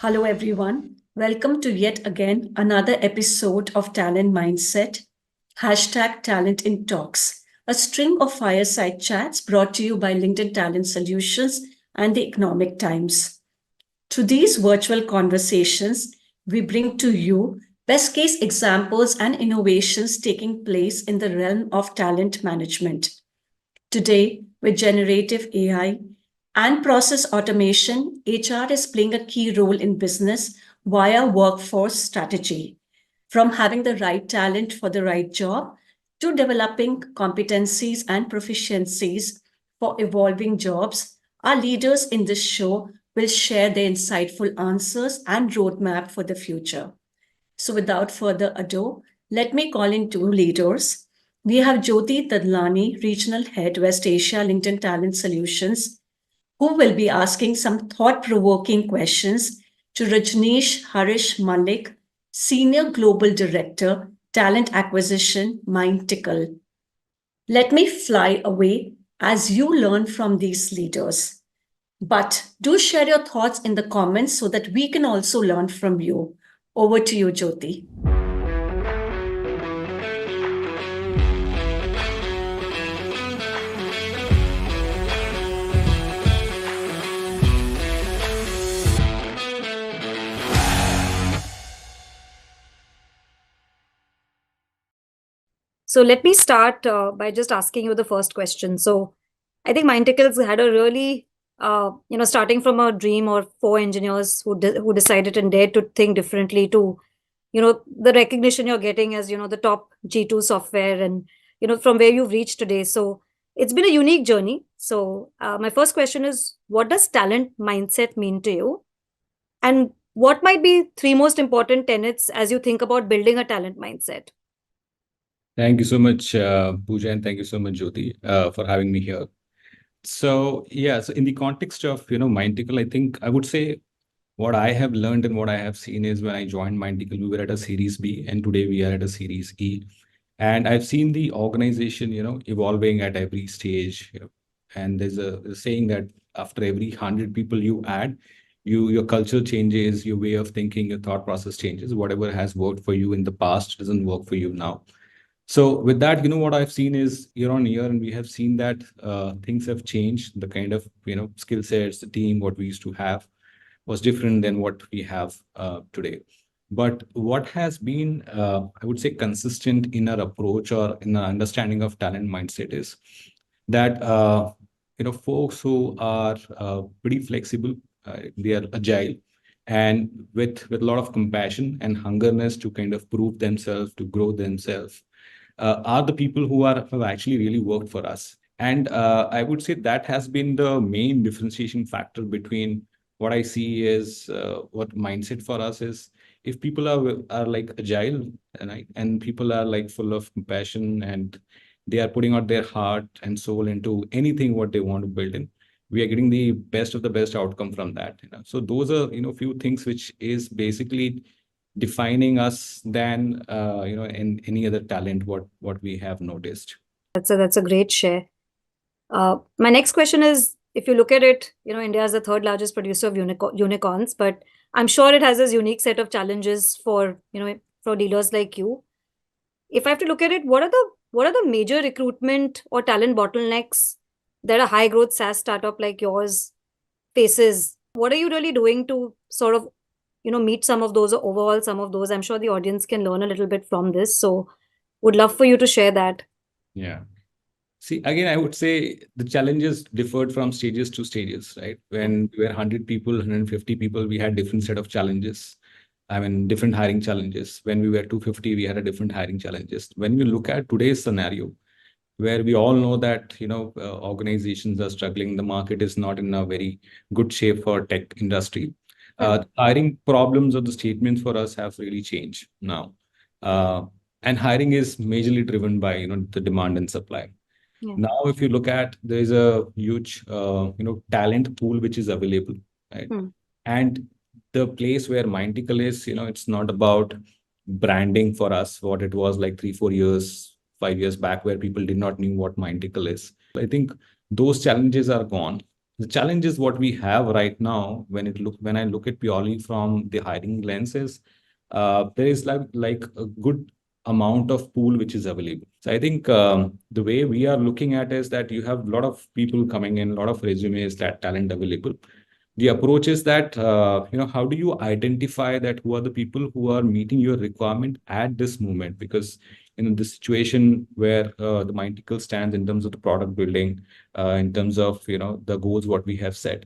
Hello, everyone. Welcome to yet again another episode of Talent Mindset, hashtag Talent in Talks, a string of fireside chats brought to you by LinkedIn Talent Solutions and the Economic Times. Through these virtual conversations, we bring to you best case examples and innovations taking place in the realm of talent management. Today, with generative AI and process automation, HR is playing a key role in business via workforce strategy. From having the right talent for the right job to developing competencies and proficiencies for evolving jobs, our leaders in this show will share their insightful answers and roadmap for the future. So, without further ado, let me call in two leaders. We have Jyoti Tadlani, Regional Head, West Asia LinkedIn Talent Solutions, who will be asking some thought provoking questions to Rajneesh Harish Malik, Senior Global Director, Talent Acquisition, Mindtickle. Let me fly away as you learn from these leaders. But do share your thoughts in the comments so that we can also learn from you. Over to you, Jyoti. So let me start by just asking you the first question. So I think Mindtickles had a really, starting from a dream or four engineers who decided and dared to think differently to, the recognition you're getting as, the top G2 software and, from where you've reached today. So it's been a unique journey. So my first question is, what does talent mindset mean to you? And what might be three most important tenets as you think about building a talent mindset? Thank you so much, Pooja, and thank you so much, Jyoti, for having me here. So in the context of Mindtickle, I think I would say what I have learned and what I have seen is when I joined Mindtickle, we were at a Series B, and today we are at a Series E. And I've seen the organization, evolving at every stage. And there's a saying that after every 100 people you add, your culture changes, your way of thinking, your thought process changes. Whatever has worked for you in the past doesn't work for you now. So with that, what I've seen is year on year, and we have seen that things have changed. The kind of skill sets, the team, what we used to have was different than what we have today. But what has been, I would say, consistent in our approach or in our understanding of talent mindset is that folks who are pretty flexible, they are agile, and with a lot of compassion and hungerness to kind of prove themselves, to grow themselves are the people who have actually really worked for us. And I would say that has been the main differentiation factor between what I see is what mindset for us is. If people are like agile and people are like full of compassion and they are putting out their heart and soul into anything what they want to build in, we are getting the best of the best outcome from that. So those are few things which is basically defining us than in any other talent what we have noticed. That's a great share. My next question is, if you look at it, India is the third largest producer of unicorns, but I'm sure it has this unique set of challenges for dealers like you. If I have to look at it, what are the major recruitment or talent bottlenecks that a high growth SaaS startup like yours faces? What are you really doing to sort of meet some of those or overhaul some of those? I'm sure the audience can learn a little bit from this. So would love for you to share that. Yeah. See, again, I would say the challenges differed from stages to stages, right? When we were 100 people, 150 people, we had different set of challenges. I mean, different hiring challenges. When we were 250, we had a different hiring challenges. When we look at today's scenario, where we all know that organizations are struggling, the market is not in a very good shape for tech industry. Hiring problems or the statements for us have really changed now. And hiring is majorly driven by the demand and supply. Yeah. Now, if you look at, there is a huge talent pool which is available, right? And the place where Mindtickle is, it's not about branding for us, what it was like 3-4 years, 5 years back, where people did not know what Mindtickle is. I think those challenges are gone. The challenge is what we have right now when I look at purely from the hiring lenses, there is like a good amount of pool which is available. So I think the way we are looking at is that you have a lot of people coming in, a lot of resumes, that talent available. The approach is that how do you identify that who are the people who are meeting your requirement at this moment? Because in the situation where the Mindtickle stands in terms of the product building, in terms of the goals what we have set,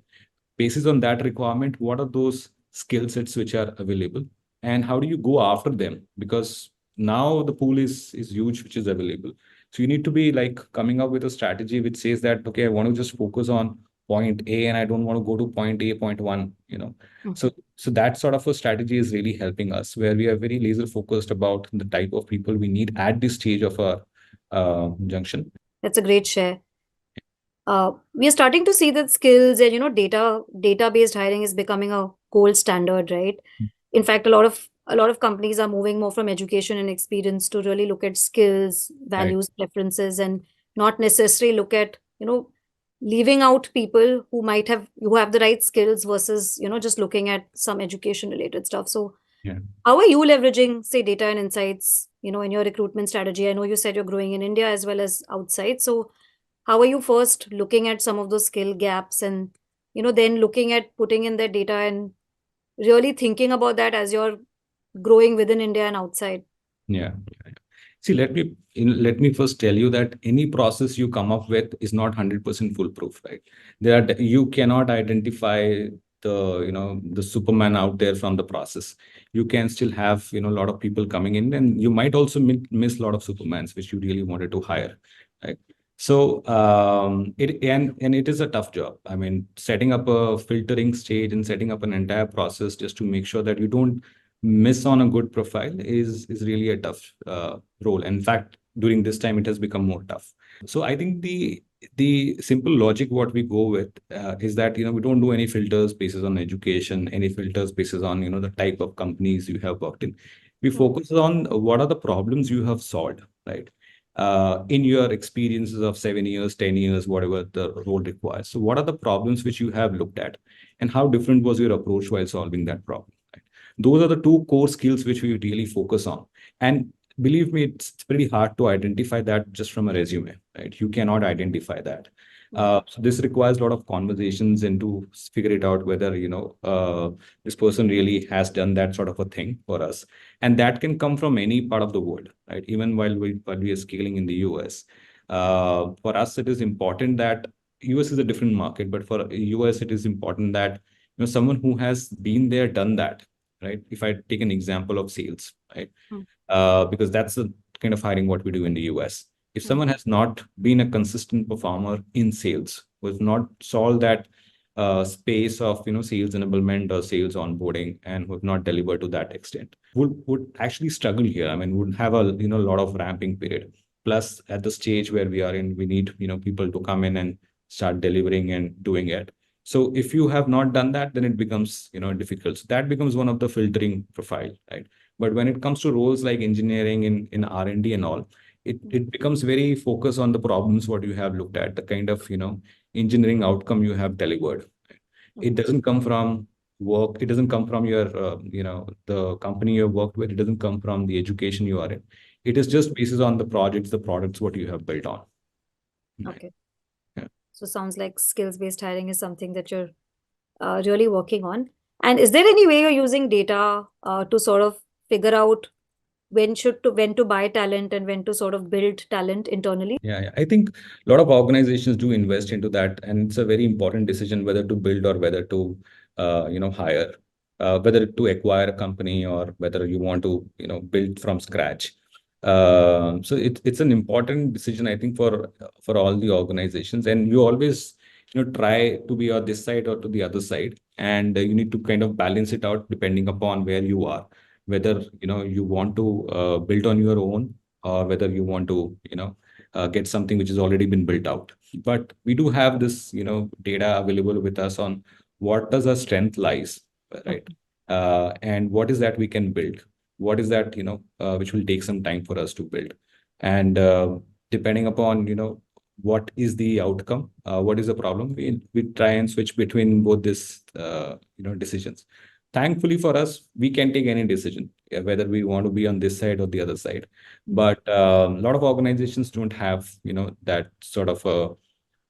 basis on that requirement, what are those skill sets which are available, and how do you go after them? Because now the pool is huge which is available. So you need to be like coming up with a strategy which says that, okay, I want to just focus on point A and I don't want to go to point A, point one, Mhm. so that sort of a strategy is really helping us, where we are very laser focused about the type of people we need at this stage of our junction. That's a great share. We are starting to see that skills and data-based hiring is becoming a gold standard, right? In fact, a lot of companies are moving more from education and experience to really look at skills, Right. values, preferences, and not necessarily look at leaving out people who have the right skills versus just looking at some education related stuff. So Yeah. how are you leveraging, say, data and insights, in your recruitment strategy? I know you said you're growing in India as well as outside. So how are you first looking at some of those skill gaps and, then looking at putting in that data and really thinking about that as you're growing within India and outside? Yeah. See, let me first tell you that any process you come up with is not 100% foolproof, right? You cannot identify the Superman out there from the process. You can still have a lot of people coming in, and you might also miss a lot of Supermans which you really wanted to hire, right? So and it is a tough job. I mean, setting up a filtering stage and setting up an entire process just to make sure that you don't miss on a good profile is really a tough role. In fact, during this time, it has become more tough. So I think the simple logic what we go with is that we don't do any filters basis on education, any filters basis on the type of companies you have worked in. We Mm, focus on what are the problems you have solved, right? In your experiences of 7 years, 10 years, whatever the role requires. So what are the problems which you have looked at, and how different was your approach while solving that problem? Those are the two core skills which we really focus on. And believe me, it's pretty hard to identify that just from a resume, right? You cannot identify that. mm, So this requires a lot of conversations and to figure it out whether this person really has done that sort of a thing for us, and that can come from any part of the world, right? Even while we are scaling in the US, for us it is important that US is a different market, but for US it is important that someone who has been there, done that, right? If I take an example of sales, right? mm, Because that's the kind of hiring what we do in the US. If mm, someone has not been a consistent performer in sales, who has not solved that space of sales enablement or sales onboarding, and who have not delivered to that extent, would actually struggle here. I mean, would have a lot of ramping period. Plus, at the stage where we are in, we need people to come in and start delivering and doing it. So if you have not done that, then it becomes difficult. So that becomes one of the filtering profile, right? But when it comes to roles like engineering in R&D and all, it becomes very focused on the problems what you have looked at, the kind of engineering outcome you have delivered. It mhm. doesn't come from work. It doesn't come from your the company you have worked with. It doesn't come from the education you are in. It is just basis on the projects, the products what you have built on. Right. Okay. Yeah. So sounds like skills-based hiring is something that you're really working on. And is there any way you're using data to sort of figure out when to buy talent and when to sort of build talent internally? Yeah, I think a lot of organizations do invest into that, and it's a very important decision whether to build or whether to, hire, whether to acquire a company or whether you want to, build from scratch. So it's an important decision, I think, for all the organizations, and you always, try to be on this side or to the other side, and you need to kind of balance it out depending upon where you are, whether you want to build on your own, or whether you want to, get something which has already been built out. But we do have this, data available with us on what does our strength lies, right? And what is that we can build? What is that, which will take some time for us to build? And depending upon, what is the outcome, what is the problem. We try and switch between both this decisions. Thankfully for us, we can take any decision, whether we want to be on this side or the other side. But a lot of organizations don't have that sort of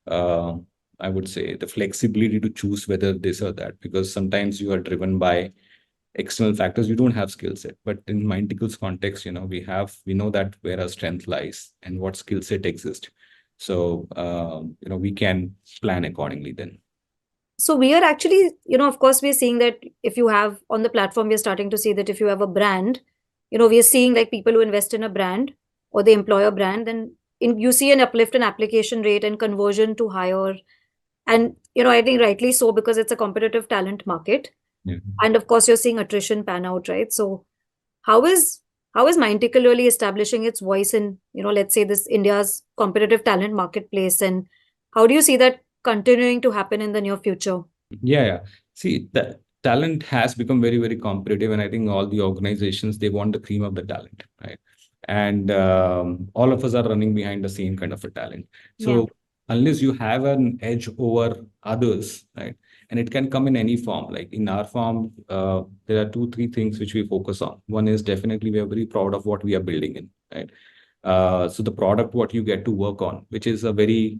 a I would say the flexibility to choose whether this or that, because sometimes you are driven by external factors. You don't have skill set. But in Mindticle's context, we know that where our strength lies and what skill set exists. So we can plan accordingly then. So we are actually, of course, we're seeing that if you have on the platform, we're starting to see that if you have a brand, we are seeing like people who invest in a brand or they employ a brand, then you see an uplift in application rate and conversion to hire. And, I think rightly so, because it's a competitive talent market. Yeah. And of course, you're seeing attrition pan out, right? So how is Mindtickle really establishing its voice in, let's say this India's competitive talent marketplace? And how do you see that continuing to happen in the near future? Yeah. See, the talent has become very, very competitive, and I think all the organizations, they want the cream of the talent, right? And all of us are running behind the same kind of a talent. So unless you have an edge over others, right? And it can come in any form. Like in our form, there are 2, 3 things which we focus on. One is definitely we are very proud of what we are building in, right? So the product what you get to work on, which is a very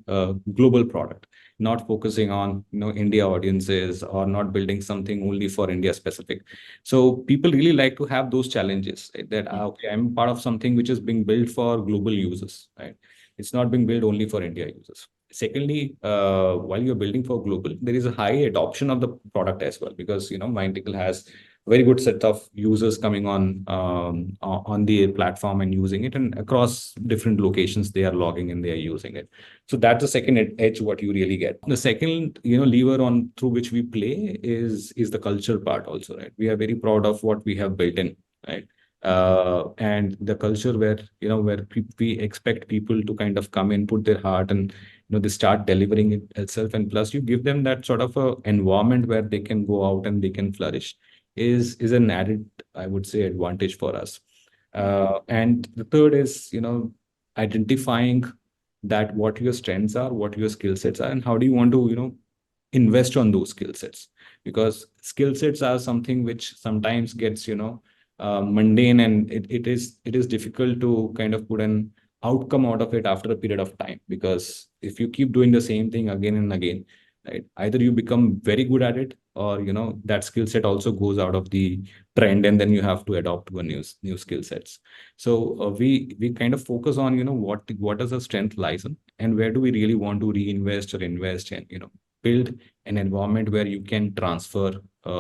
global product, not focusing on India audiences or not building something only for India specific. So people really like to have those challenges, right? That okay, I'm part of something which is being built for global users, right? It's not being built only for India users. Secondly, while you're building for global, there is a high adoption of the product as well, because Mindtickle has a very good set of users coming on the platform and using it, and across different locations they are logging and they are using it. So that's the second edge what you really get. The second lever on through which we play is the culture part also, right? We are very proud of what we have built in, right? And the culture where we expect people to kind of come in, put their heart, and they start delivering it itself. And plus you give them that sort of a environment where they can go out and they can flourish, is an added, I would say, advantage for us. And the third is identifying that what your strengths are, what your skill sets are, and how do you want to invest on those skill sets. Because skill sets are something which sometimes gets mundane, and it is difficult to kind of put an outcome out of it after a period of time. Because if you keep doing the same thing again and again, right, either you become very good at it, or that skill set also goes out of the trend, and then you have to adopt to a new skill sets. So we kind of focus on what does the strength lies in, and where do we really want to reinvest or invest, and build an environment where you can transfer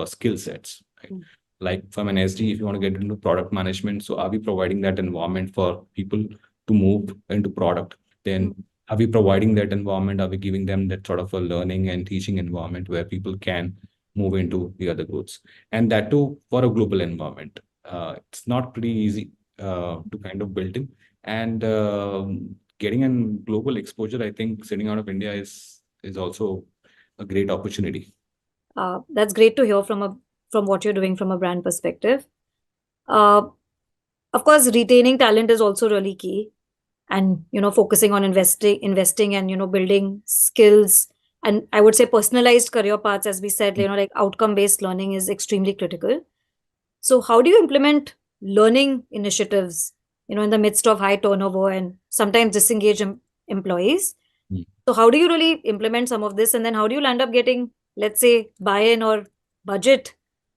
skill sets, right? Like from an SD, if you want to get into product management, so are we providing that environment for people to move into product? Then are we providing that environment? Are we giving them that sort of a learning and teaching environment where people can move into the other goods? And that too for a global environment. It's not pretty easy to kind of build in. And getting a global exposure, I think sitting out of India is also a great opportunity. That's great to hear from what you're doing from a brand perspective. Of course, retaining talent is also really key, and focusing on investing and building skills, and I would say personalized career paths, as we said, like outcome based learning is extremely critical. So how do you implement learning initiatives in the midst of high turnover and sometimes disengaged employees? So how do you really implement some of this, and then how do you land up getting, let's say, buy-in or budget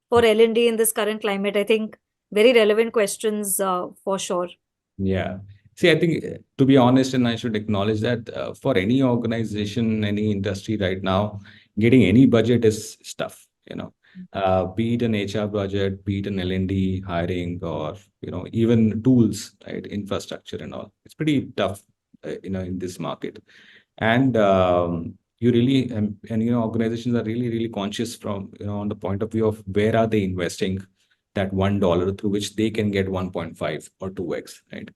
for L&D in this current climate? I think very relevant questions for sure. Yeah. See, I think to be honest, and I should acknowledge that for any organization, any industry right now, getting any budget is tough, be it an HR budget, be it an L&D hiring, or, even tools, right, infrastructure and all. It's pretty tough, in this market. And you really, and organizations are really, really conscious from, on the point of view of where are they investing that $1 through which they can get 1.5 or 2x, right?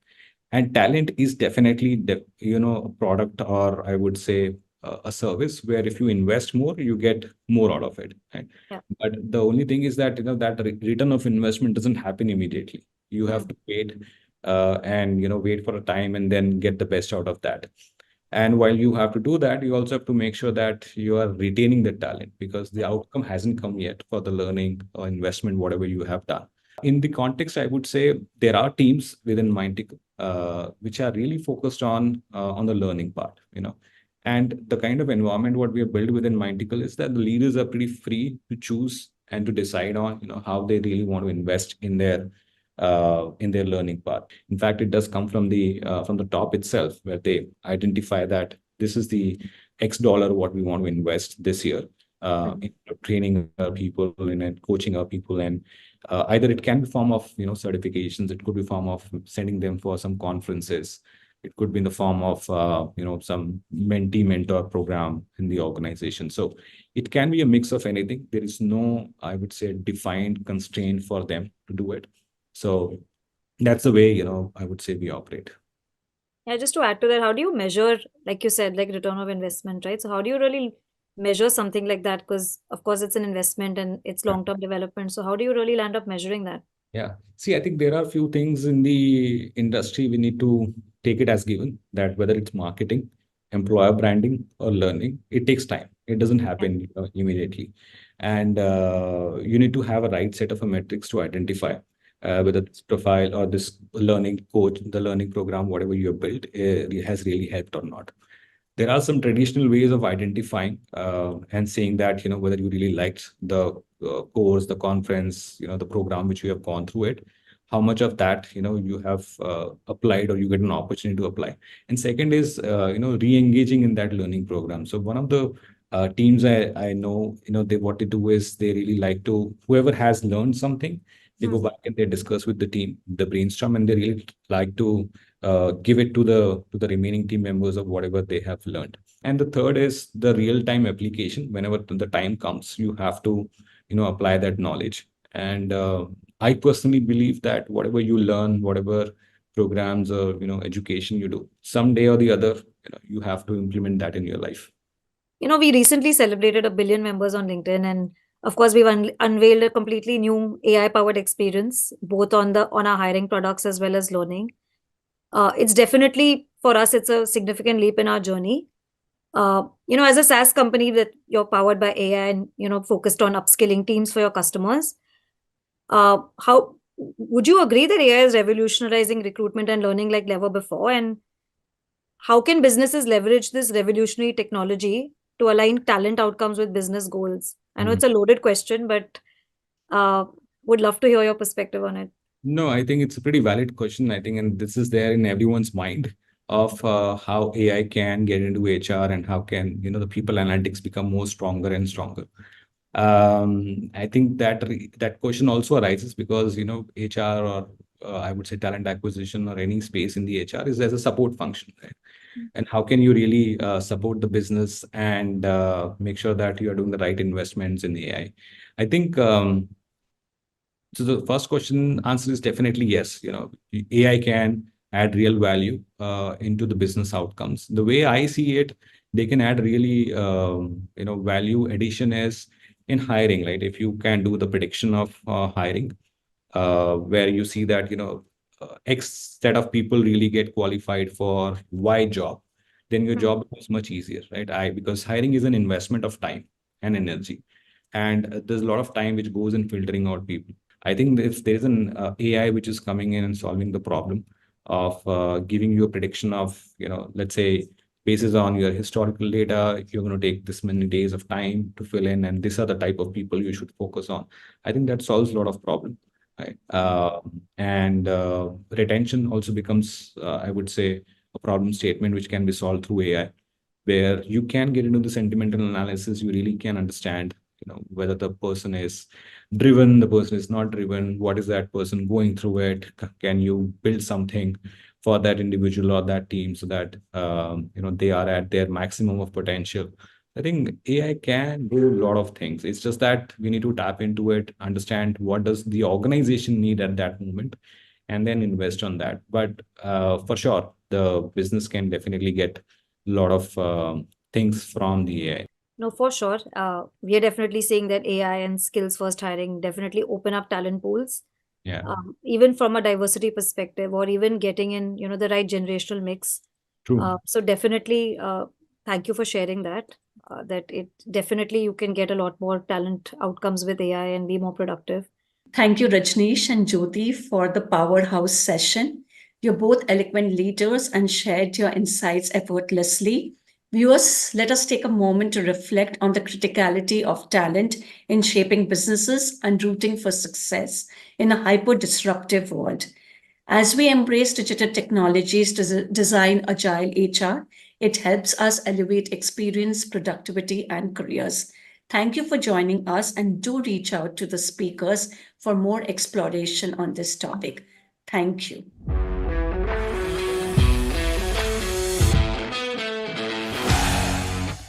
And talent is definitely, a product, or I would say a service where if you invest more, you get more out of it, right? But the only thing is that, that return of investment doesn't happen immediately. You have to wait and, wait for a time and then get the best out of that. And while you have to do that, you also have to make sure that you are retaining the talent, because the outcome hasn't come yet for the learning or investment, whatever you have done. In the context, I would say there are teams within Mindtick which are really focused on the learning part, And the kind of environment what we have built within Mindtickle is that the leaders are pretty free to choose and to decide on, how they really want to invest in their learning path. In fact, it does come from the top itself, where they identify that this is the X dollar what we want to invest this year in training our people and coaching our people. And either it can be form of certifications, it could be form of sending them for some conferences, it could be in the form of some mentee mentor program in the organization. So it can be a mix of anything. There is no, I would say, defined constraint for them to do it. So that's the way, I would say we operate. Yeah, just to add to that, how do you measure, like you said, like return of investment, right? So how do you really measure something like that? Because of course it's an investment and it's long-term development. So how do you really land up measuring that? Yeah. See, I think there are a few things in the industry we need to take it as given, that whether it's marketing, employer branding, or learning, it takes time. It doesn't happen immediately. And you need to have a right set of metrics to identify whether this profile or this learning coach, the learning program, whatever you have built, has really helped or not. There are some traditional ways of identifying and saying that, whether you really liked the course, the conference, the program which you have gone through it, how much of that, you have applied or you get an opportunity to apply. And second is, re-engaging in that learning program. So one of the teams I know, what they do is they really like to, whoever has learned something, they go back and they discuss with the team, the brainstorm, and they really like to give it to the remaining team members of whatever they have learned. And the third is the real-time application. Whenever the time comes, you have to apply that knowledge. And I personally believe that whatever you learn, whatever programs or education you do, someday or the other, you have to implement that in your life. We recently celebrated 1 billion members on LinkedIn, and of course, we've unveiled a completely new AI-powered experience, both on our hiring products as well as learning. It's definitely, for us, it's a significant leap in our journey. As a SaaS company that you're powered by AI and focused on upskilling teams for your customers, how would you agree that AI is revolutionizing recruitment and learning like never before? And how can businesses leverage this revolutionary technology to align talent outcomes with business goals? I know it's a loaded question, but would love to hear your perspective on it. No, I think it's a pretty valid question. I think, and this is there in everyone's mind of how AI can get into HR and how can, the people analytics become more stronger and stronger. I think that question also arises because, HR or I would say talent acquisition or any space in the HR is as a support function, right? And how can you really support the business and make sure that you are doing the right investments in the AI? I think so the first question answer is definitely yes. AI can add real value into the business outcomes. The way I see it, they can add really value addition is in hiring, right? If you can do the prediction of hiring, where you see that X set of people really get qualified for Y job, then your job becomes much easier, right? Because hiring is an investment of time and energy, and there's a lot of time which goes in filtering out people. I think if there's an AI which is coming in and solving the problem of giving you a prediction of, let's say, basis on your historical data, you're going to take this many days of time to fill in, and these are the type of people you should focus on. I think that solves a lot of problem, right? And retention also becomes, I would say, a problem statement which can be solved through AI, where you can get into the sentimental analysis. You really can understand, whether the person is driven, the person is not driven, what is that person going through it, can you build something for that individual or that team so that they are at their maximum of potential. I think AI can do a lot of things. It's just that we need to tap into it, understand what does the organization need at that moment, and then invest on that. But for sure, the business can definitely get a lot of things from the AI. No, for sure. We are definitely seeing that AI and skills first hiring definitely open up talent pools. Yeah. Even from a diversity perspective, or even getting in, the right generational mix. True. So definitely, thank you for sharing that. That it definitely you can get a lot more talent outcomes with AI and be more productive. Thank you, Rajneesh and Jyoti, for the powerhouse session. You're both eloquent leaders and shared your insights effortlessly. Viewers, let us take a moment to reflect on the criticality of talent in shaping businesses and rooting for success in a hyper disruptive world. As we embrace digital technologies to design agile HR, it helps us elevate experience, productivity, and careers. Thank you for joining us and do reach out to the speakers for more exploration on this topic. Thank you.